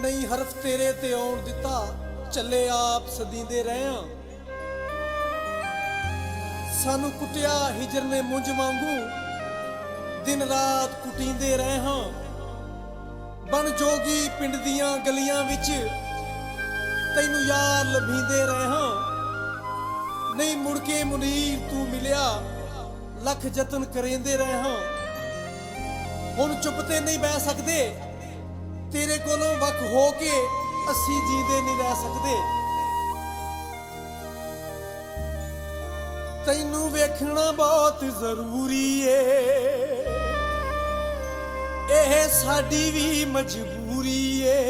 नहीं हरफ तेरे ते आउण दिता, चले आप सदींदे रहे। सानू कुटिया हिजर ने मुंज वांगू, दिन रात कुटींदे रहे हां। बन जोगी पिंड दियां गलियां विच तैनू यार लभींदे रहे हां। नहीं मुड़ के मुनीर तू मिलिया, लख जतन करेंदे रहे हां। हुण चुप ते नहीं बह सकदे, तेरे कोलों वख हो के असी जींदे नहीं रह सकदे। तैनू वेखना बहुत जरूरी है, एह साडी भी मजबूरी है।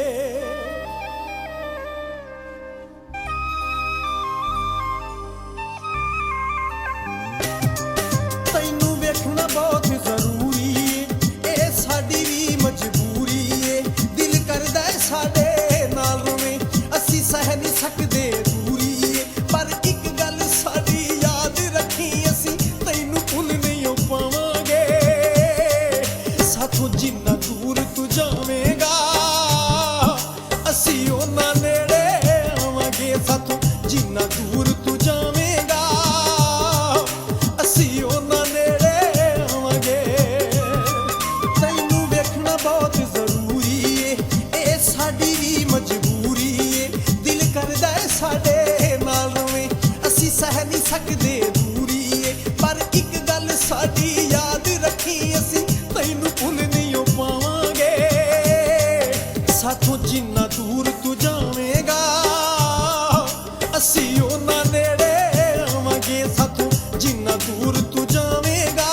तैनू वेखना बहुत जरूरी है, एह साडी भी मजबूरी है। दिल करदा है साडे नाल रोवे, असी सह नहीं सकदे दूरी है। पर एक गल साडी याद रखी, असी तैनू भुल नहीं हो पावांगे। साथों जिन्ना दूर तू जावेगा, असी ओना नेड़े आवांगे। साथों जिन्ना दूर तू जावेगा, असी ओना नेड़े आवांगे। तैनू वेखना बहुत जरूरी है, ए साडी भी मजबूरी है। दिल करदा है साडे नाल रोवे, असी सह नहीं सकदे दूरी है। पर एक गल साडी याद रखी, असी तैनू भुल नहीं हो पावांगे। साथों जिन्ना दूर तू जावेगा, असी ओना नेड़े आवांगे। साथों जिन्ना दूर तू जावेगा,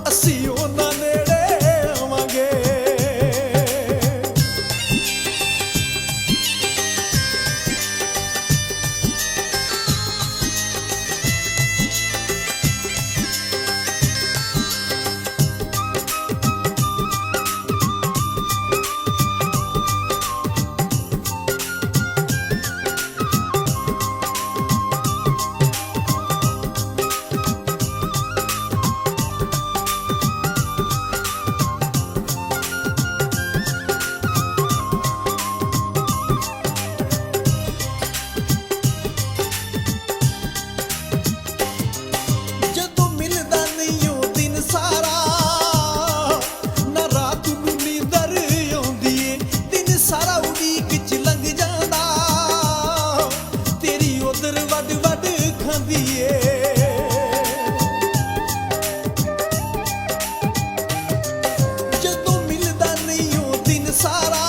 असी ओना नेड़े आवांगे। ਜਦੋਂ ਮਿਲਦਾ ਨਹੀਂ ਉਹ ਦਿਨ ਸਾਰਾ, ਨਾ ਰਾਤ ਨੂੰ ਨੀਂਦਰ ਆਉਂਦੀ ਏ। ਦਿਨ ਸਾਰਾ ਉਡੀਕ ਚ ਲੰਘ ਜਾਂਦਾ, ਤੇਰੀ ਉਧਰ ਵੱਡ ਵੱਡ ਖਾਂਦੀ ਏ। ਜਦੋਂ ਮਿਲਦਾ ਨਹੀਂ ਉਹ ਦਿਨ ਸਾਰਾ,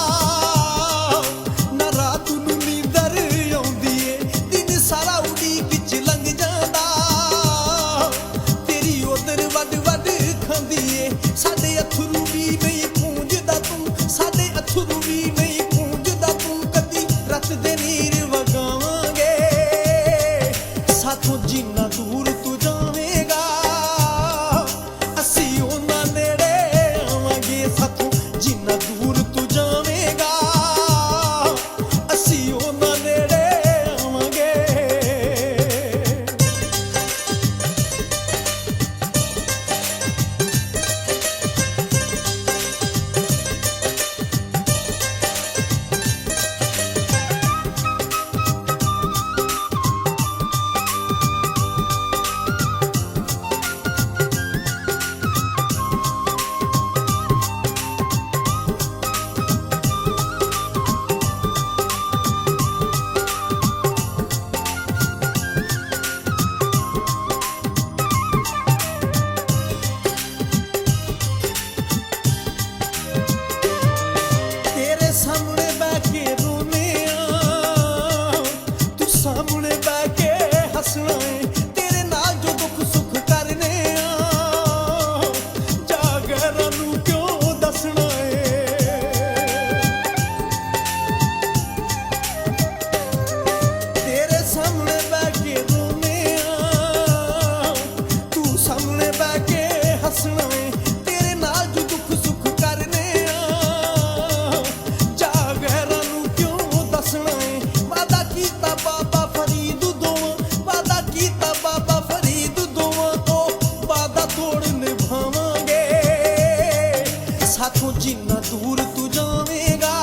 ਨਾ ਰਾਤ ਨੂੰ ਨੀਂਦਰ ਆਉਂਦੀ ਏ। ਦਿਨ ਸਾਰਾ ਉਡੀਕ ਚ ਲੰਘ ਜਾਂਦਾ, ਤੇਰੀ ਉਧਰ ਵੱਡ ਵੱਡ ਖਾਂਦੀ ਏ। ਸਾਡੇ ਅਥਰੂ ਵੀ ਨਹੀਂ ਪੂੰਝਦਾ ਤੂੰ, ਸਾਡੇ ਅਥਰੂ ਵੀ ਨਹੀਂ ਪੂੰਝਦਾ ਤੂੰ। ਕਦੀ ਰਤ ਦੇ ਨੀਰ ਵਗਾਵਾਂਗੇ। ਸਾਥੋਂ ਜਿੰਨਾ ਦੂਰ ਤੂੰ ਜਾਵੇਂਗਾ, ਅਸੀਂ ਉਹਨਾਂ ਨੇੜੇ ਆਵਾਂਗੇ। ਸਾਥੋਂ ਜਿੰਨਾ ਦੂਰ ਤੂੰ ਜਾਵੇਂਗਾ, ਅਸੀਂ ਉਹਨਾਂ ਨੇੜੇ ਆਵਾਂਗੇ। ਤੇਰੇ ਸਾਹਮਣੇ ਬਹਿ ਕੇ ਰੋਨੇ ਆ, ਤੂੰ ਸਾਹਮਣੇ ਬਹਿ ਕੇ ਹੱਸਣਾ ਏ। ਤੇਰੇ ਨਾਲ ਜੋ ਦੁੱਖ ਸੁੱਖ ਕਰਨੇ ਆ, ਜਾਗਰਾਂ ਨੂੰ ਕਿਉਂ ਦੱਸਣਾ ਏ। ਤੇਰੇ ਸਾਹਮਣੇ ਬਹਿ ਕੇ ਰੋਨੇ ਆ, ਤੂੰ ਸਾਹਮਣੇ ਬਹਿ ਕੇ ਹੱਸਣਾ ਏ। ਤੇਰੇ ਨਾਲ ਜੋ ਦੁੱਖ ਸੁੱਖ ਕਰਨੇ ਆ, ਜਾਗਰਾਂ ਨੂੰ ਕਿਉਂ ਦੱਸਣਾ ਏ। ਵਾਦਾ ਕੀਤਾ ਬਾਬਾ ਫਰੀਦ ਦੋਵਾਂ, ਵਾਦਾ ਕੀਤਾ ਬਾਬਾ ਫਰੀਦ ਦੋਵਾਂ। ਉਹ ਵਾਦਾ ਤੋੜ ਨਿਭਾਵਾਂਗੇ। ਸਾਥੋਂ ਜਿੰਨਾ ਦੂਰ ਤੂੰ ਜਾਵੇਂਗਾ,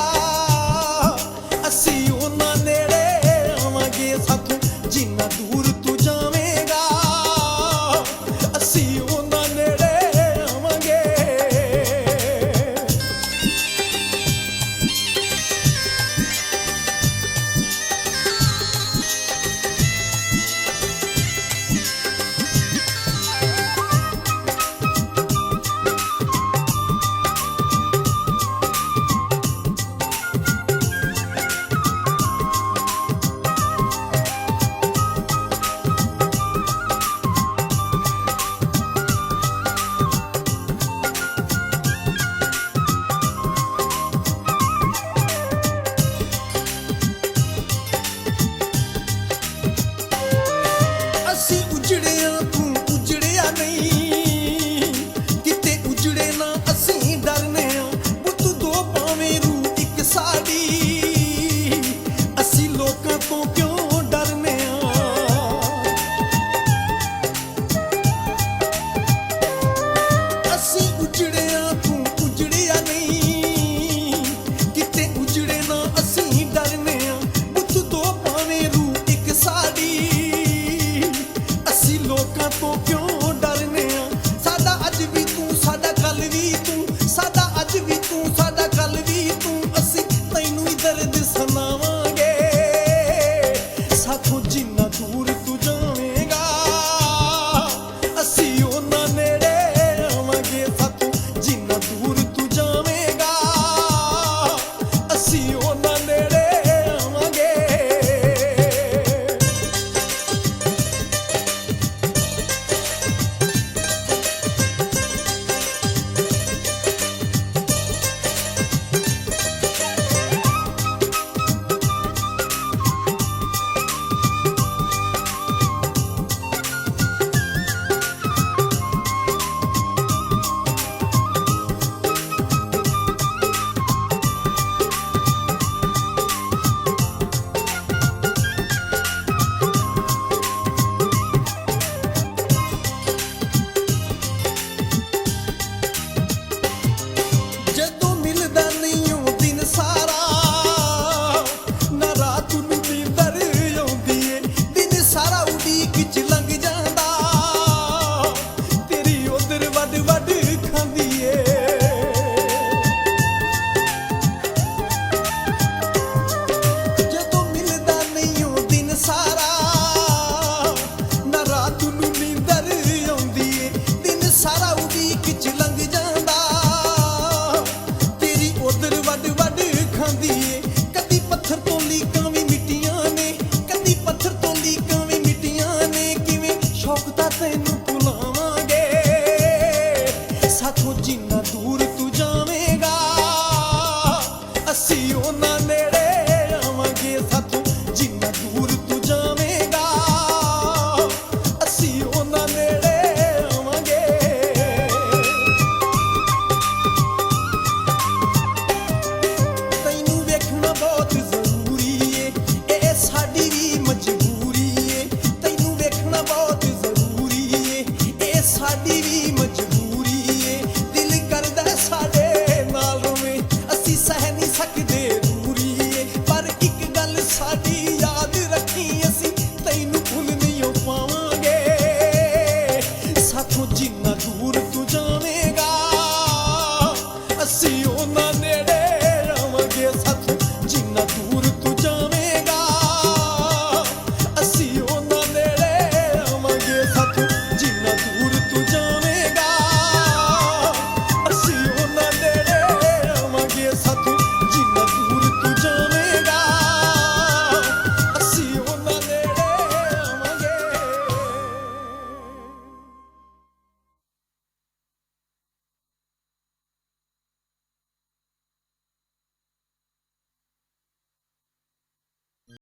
ਜਿੰਨਾ